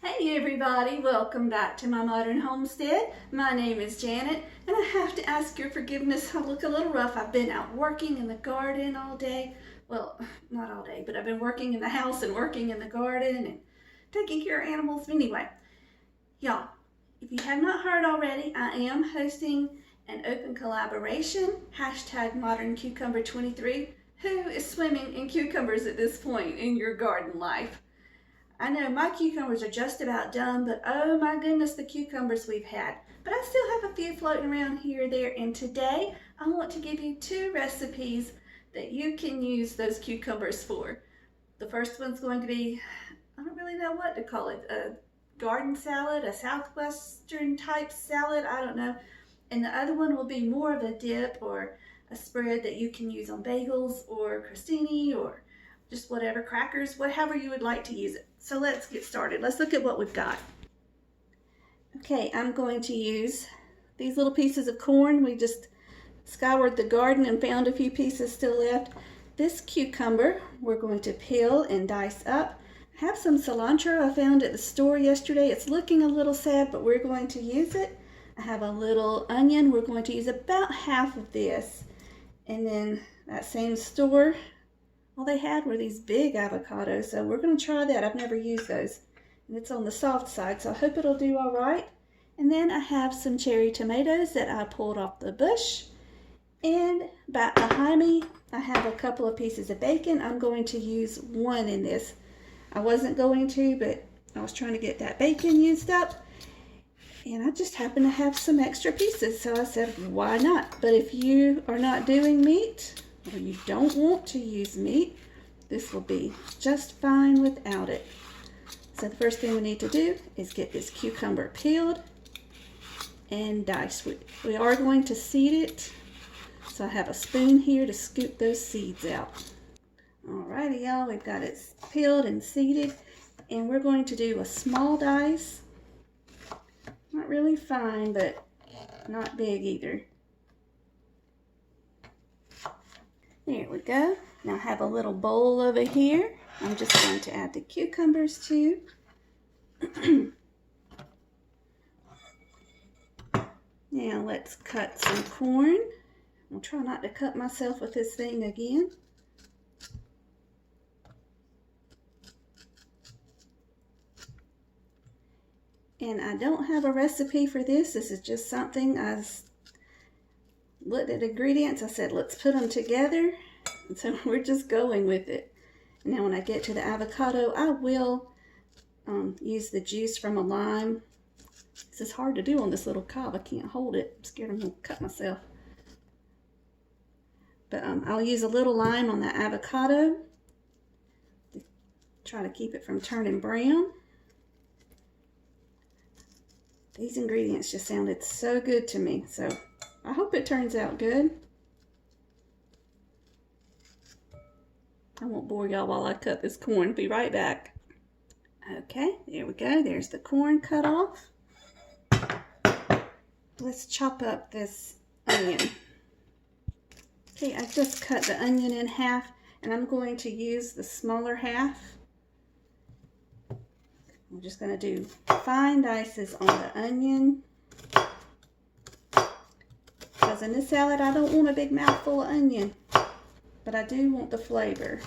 Hey everybody, welcome back to my modern homestead. My name is Janet and I have to ask your forgiveness. I look a little rough. I've been out working in the garden all day. Well, not all day, but I've been working in the house and working in the garden and taking care of animals. Anyway, y'all, if you have not heard already, I am hosting an open collaboration, #ModernCucumber23. Who is swimming in cucumbers at this point in your garden life? I know my cucumbers are just about done, but oh my goodness, the cucumbers we've had. But I still have a few floating around here or there, and today I want to give you 2 recipes that you can use those cucumbers for. The first one's going to be, I don't really know what to call it, a garden salad, a Southwestern type salad, I don't know. And the other one will be more of a dip or a spread that you can use on bagels or crostini or just whatever, crackers, whatever you would like to use it. So let's get started. Let's look at what we've got. Okay, I'm going to use these little pieces of corn. We just scoured the garden and found a few pieces still left. This cucumber we're going to peel and dice up. I have some cilantro I found at the store yesterday. It's looking a little sad, but we're going to use it. I have a little onion. We're going to use about half of this. And then that same store, all they had were these big avocados, so we're going to try that. I've never used those, and it's on the soft side, so I hope it'll do all right. And then I have some cherry tomatoes that I pulled off the bush, and back behind me I have a couple of pieces of bacon. I'm going to use one in this. I wasn't going to, but I was trying to get that bacon used up, and I just happen to have some extra pieces, so I said, why not? But if you are not doing meat, or you don't want to use meat, this will be just fine without it. So the first thing we need to do is get this cucumber peeled and diced. We are going to seed it, so I have a spoon here to scoop those seeds out. Alrighty y'all, we've got it peeled and seeded, and we're going to do a small dice. Not really fine, but not big either. There we go. Now I have a little bowl over here. I'm just going to add the cucumbers to. Now let's cut some corn. I'll try not to cut myself with this thing again. And I don't have a recipe for this. This is just something I looked at ingredients. I said, let's put them together. And so we're just going with it. Now when I get to the avocado, I will use the juice from a lime. This is hard to do on this little cob. I can't hold it. I'm scared I'm going to cut myself. But I'll use a little lime on the avocado to try to keep it from turning brown. These ingredients just sounded so good to me, so I hope it turns out good. I won't bore y'all while I cut this corn. Be right back. Okay, there we go. There's the corn cut off. Let's chop up this onion. Okay, I just cut the onion in half, and I'm going to use the smaller half. I'm just going to do fine dices on the onion. Because in this salad, I don't want a big mouthful of onion, but I do want the flavor.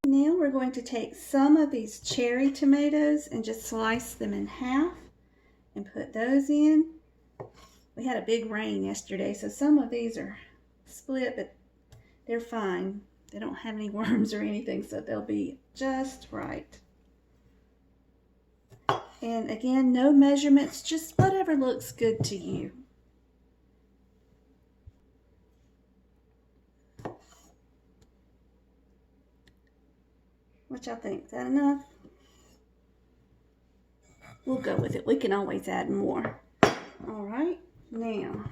Now we're going to take some of these cherry tomatoes and just slice them in half and put those in. We had a big rain yesterday, so some of these are split, but they're fine. They don't have any worms or anything, so they'll be just right. And again, no measurements, just whatever looks good to you. What y'all think? Is that enough? We'll go with it. We can always add more. All right, now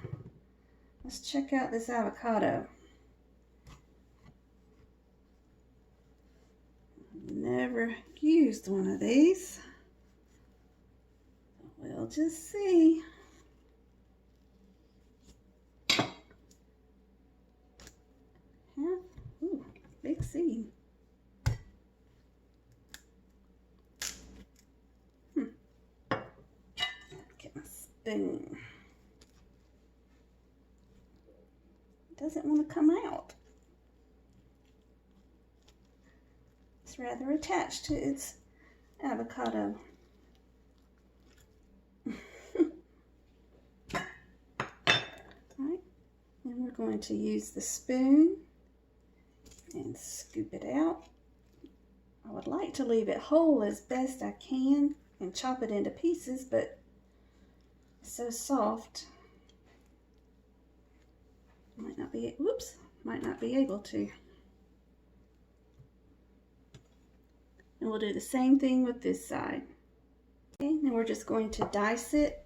Let's check out this avocado. Never used one of these. We'll just see. Yeah. Ooh, big seed. Get my spoon. It doesn't want to come out. It's rather attached to its avocado. Alright, and we're going to use the spoon and scoop it out. I would like to leave it whole as best I can and chop it into pieces, but it's so soft. Might not be able to. And we'll do the same thing with this side. Okay, now we're just going to dice it.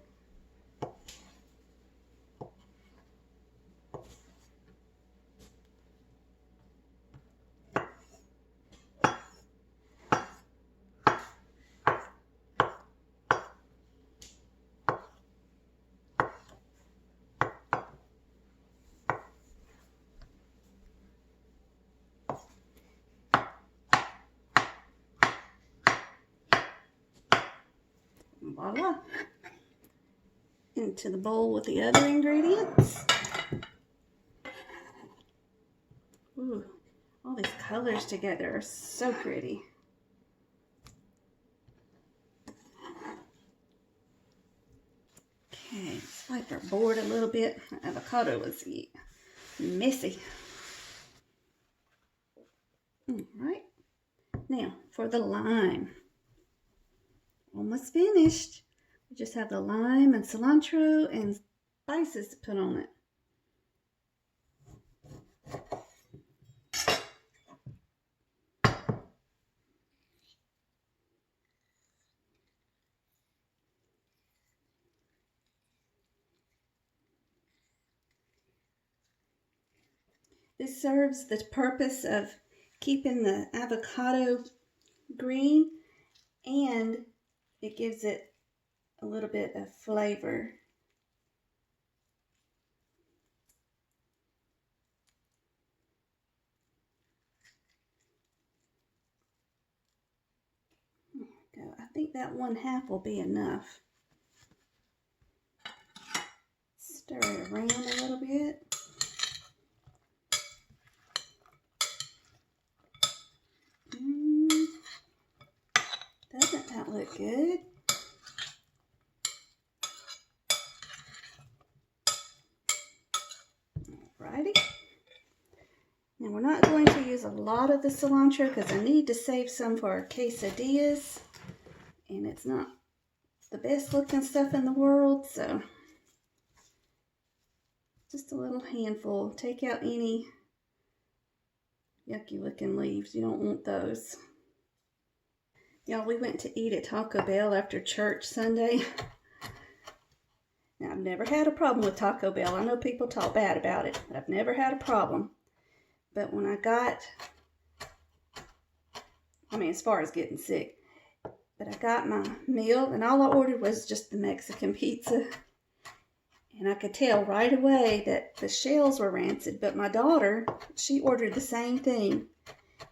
Voila. Into the bowl with the other ingredients. Ooh, all these colors together are so pretty. Okay, let's wipe our board a little bit. The avocado was messy. All right, now for the lime. Almost finished. We just have the lime and cilantro and spices to put on it. This serves the purpose of keeping the avocado green, and it gives it a little bit of flavor. There we go. I think that 1/2 will be enough. Stir it around a little bit. Doesn't that look good? Alrighty. Now we're not going to use a lot of the cilantro because I need to save some for our quesadillas. And it's not the best looking stuff in the world, so just a little handful. Take out any yucky looking leaves. You don't want those. Y'all, we went to eat at Taco Bell after church Sunday. Now, I've never had a problem with Taco Bell. I know people talk bad about it, but I've never had a problem. But when I got, as far as getting sick, but I got my meal, and all I ordered was just the Mexican pizza. And I could tell right away that the shells were rancid, but my daughter, she ordered the same thing.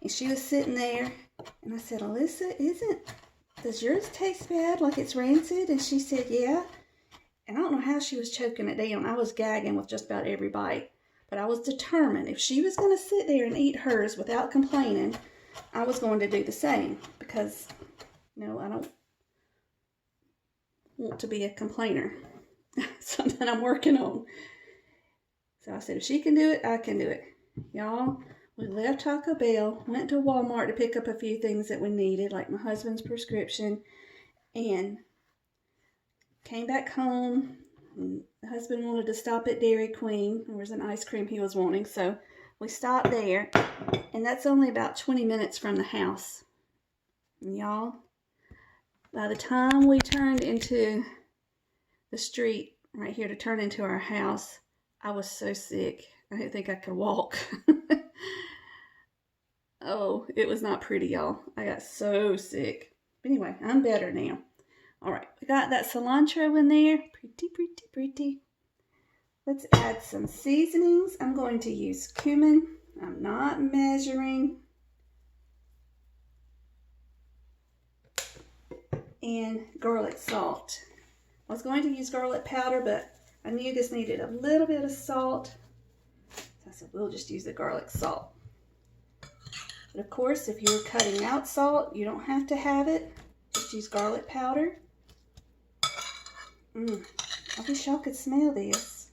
And she was sitting there, and I said, Alyssa, does yours taste bad, like it's rancid? And she said, yeah. And I don't know how she was choking it down. I was gagging with just about every bite. But I was determined, if she was going to sit there and eat hers without complaining, I was going to do the same. Because, I don't want to be a complainer. Something I'm working on. So I said, if she can do it, I can do it. Y'all, we left Taco Bell, went to Walmart to pick up a few things that we needed, like my husband's prescription, and came back home. And the husband wanted to stop at Dairy Queen. There was an ice cream he was wanting, so we stopped there, and that's only about 20 minutes from the house. And y'all, by the time we turned into the street right here to turn into our house, I was so sick. I didn't think I could walk. Oh, it was not pretty, y'all. I got so sick. But anyway, I'm better now. All right, we got that cilantro in there. Pretty, pretty, pretty. Let's add some seasonings. I'm going to use cumin. I'm not measuring. And garlic salt. I was going to use garlic powder, but I knew this needed a little bit of salt. So I said, we'll just use the garlic salt. But of course, if you're cutting out salt, you don't have to have it. Just use garlic powder. I wish y'all could smell this.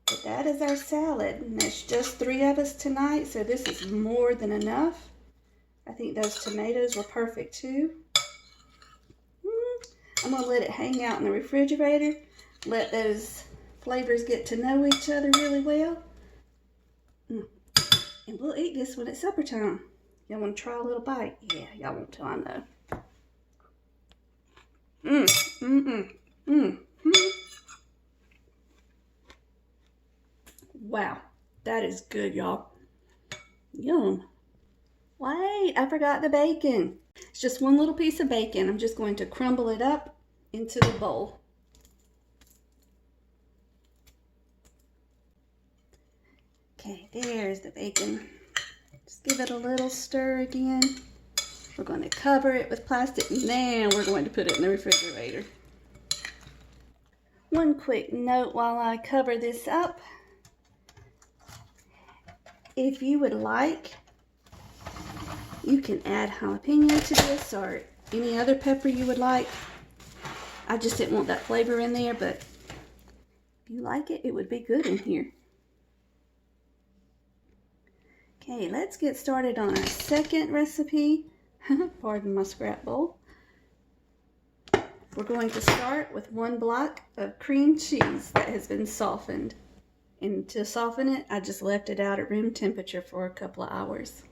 But that is our salad. And there's just 3 of us tonight, so this is more than enough. I think those tomatoes were perfect too. I'm going to let it hang out in the refrigerator. Let those flavors get to know each other really well. And we'll eat this when it's supper time. Y'all want to try a little bite? Yeah, y'all want to, I know. Wow, that is good, y'all. Yum. Wait, I forgot the bacon. It's just one little piece of bacon. I'm just going to crumble it up into the bowl. Okay, there's the bacon. Just give it a little stir again. We're going to cover it with plastic, and then we're going to put it in the refrigerator. One quick note while I cover this up. If you would like, you can add jalapeno to this or any other pepper you would like. I just didn't want that flavor in there, but if you like it, it would be good in here. Okay, let's get started on our second recipe. Pardon my scrap bowl. We're going to start with 1 block of cream cheese that has been softened. And to soften it, I just left it out at room temperature for a couple of hours.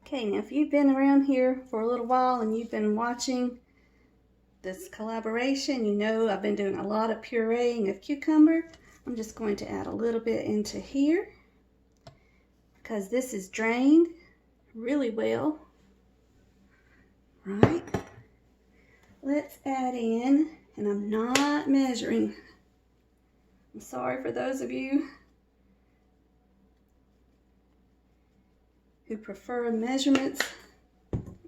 Okay, now if you've been around here for a little while and you've been watching this collaboration, you know I've been doing a lot of pureeing of cucumber. I'm just going to add a little bit into here because this is drained really well. Right? Let's add in, and I'm not measuring. I'm sorry for those of you who prefer measurements.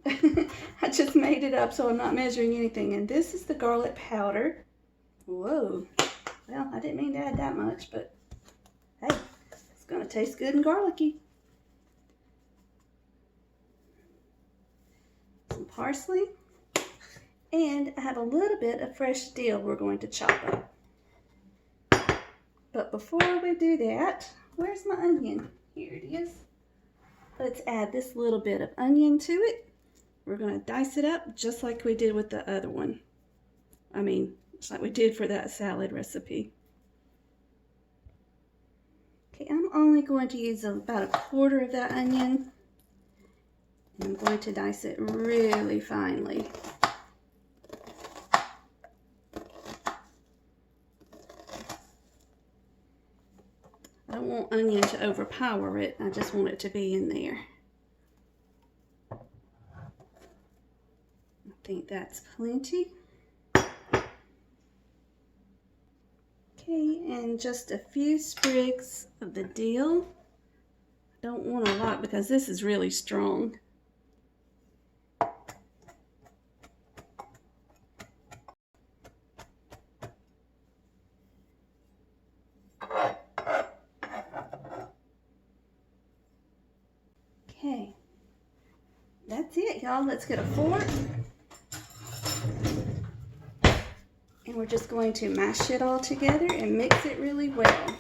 I just made it up, so I'm not measuring anything. And this is the garlic powder. Whoa. Well, I didn't mean to add that much, but hey, it's going to taste good and garlicky. Some parsley. And I have a little bit of fresh dill we're going to chop up. But before we do that, where's my onion? Here it is. Let's add this little bit of onion to it. We're going to dice it up just like we did with the other one. I mean, just like we did for that salad recipe. Okay, I'm only going to use about 1/4 of that onion. And I'm going to dice it really finely. I don't want onion to overpower it. I just want it to be in there. I think that's plenty. Okay, and just a few sprigs of the dill. I don't want a lot because this is really strong. Okay, that's it, y'all. Let's get a fork. And we're just going to mash it all together and mix it really well.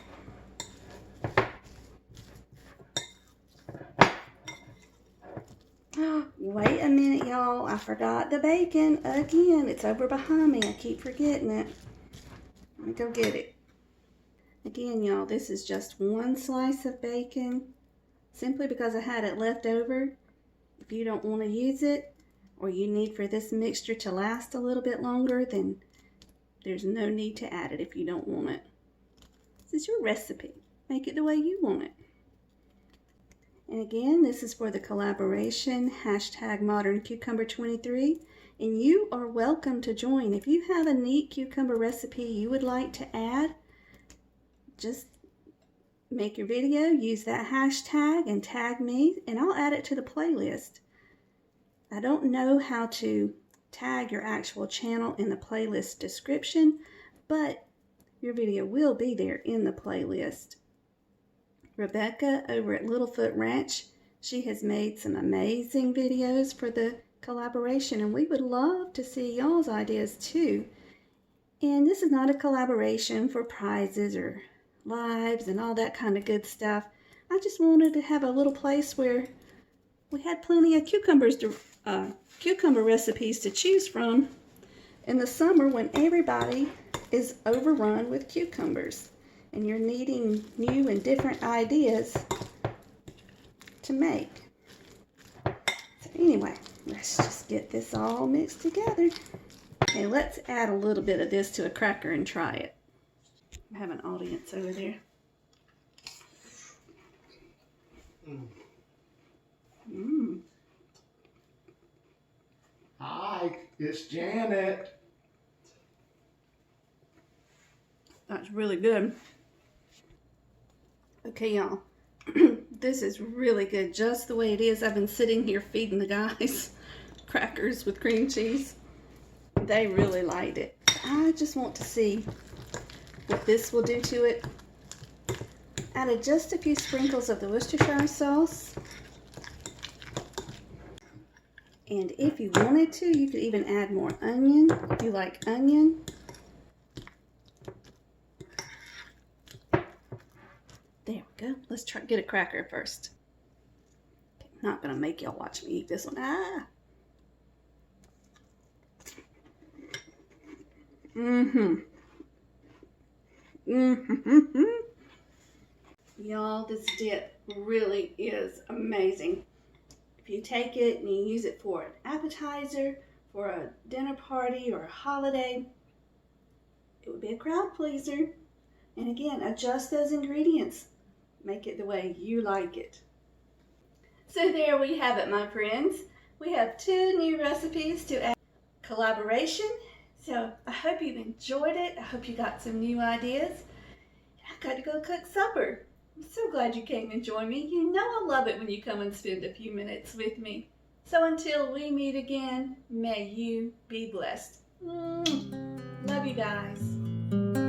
Wait a minute, y'all. I forgot the bacon again. It's over behind me. I keep forgetting it. Let me go get it. Again, y'all, this is just 1 slice of bacon. Simply because I had it left over. If you don't want to use it, or you need for this mixture to last a little bit longer, then There's no need to add it if you don't want it. This is your recipe. Make it the way you want it. And again, this is for the collaboration, #ModernCucumber23. And you are welcome to join. If you have a neat cucumber recipe you would like to add, just make your video, use that hashtag and tag me, and I'll add it to the playlist. I don't know how to tag your actual channel in the playlist description, but your video will be there in the playlist. Rebecca over at Littlefoot Ranch, she has made some amazing videos for the collaboration, and we would love to see y'all's ideas too. And this is not a collaboration for prizes or lives and all that kind of good stuff. I just wanted to have a little place where we had plenty of cucumber recipes to choose from in the summer when everybody is overrun with cucumbers and you're needing new and different ideas to make. So anyway, let's just get this all mixed together. Okay, let's add a little bit of this to a cracker and try it. I have an audience over there. Hi, it's Janet. That's really good. Okay, y'all. This is really good, just the way it is. I've been sitting here feeding the guys crackers with cream cheese. They really liked it. I just want to see what this will do to it. Added just a few sprinkles of the Worcestershire sauce. And if you wanted to, you could even add more onion, if you like onion. There we go. Let's try get a cracker first. Okay, I'm not gonna make y'all watch me eat this one. Y'all, this dip really is amazing. If you take it and you use it for an appetizer, for a dinner party or a holiday, it would be a crowd pleaser. And again, adjust those ingredients. Make it the way you like it. So there we have it, my friends. We have 2 new recipes to add collaboration. So I hope you've enjoyed it. I hope you got some new ideas. I've got to go cook supper. I'm so glad you came and joined me. You know I love it when you come and spend a few minutes with me. So until we meet again, may you be blessed. Love you guys.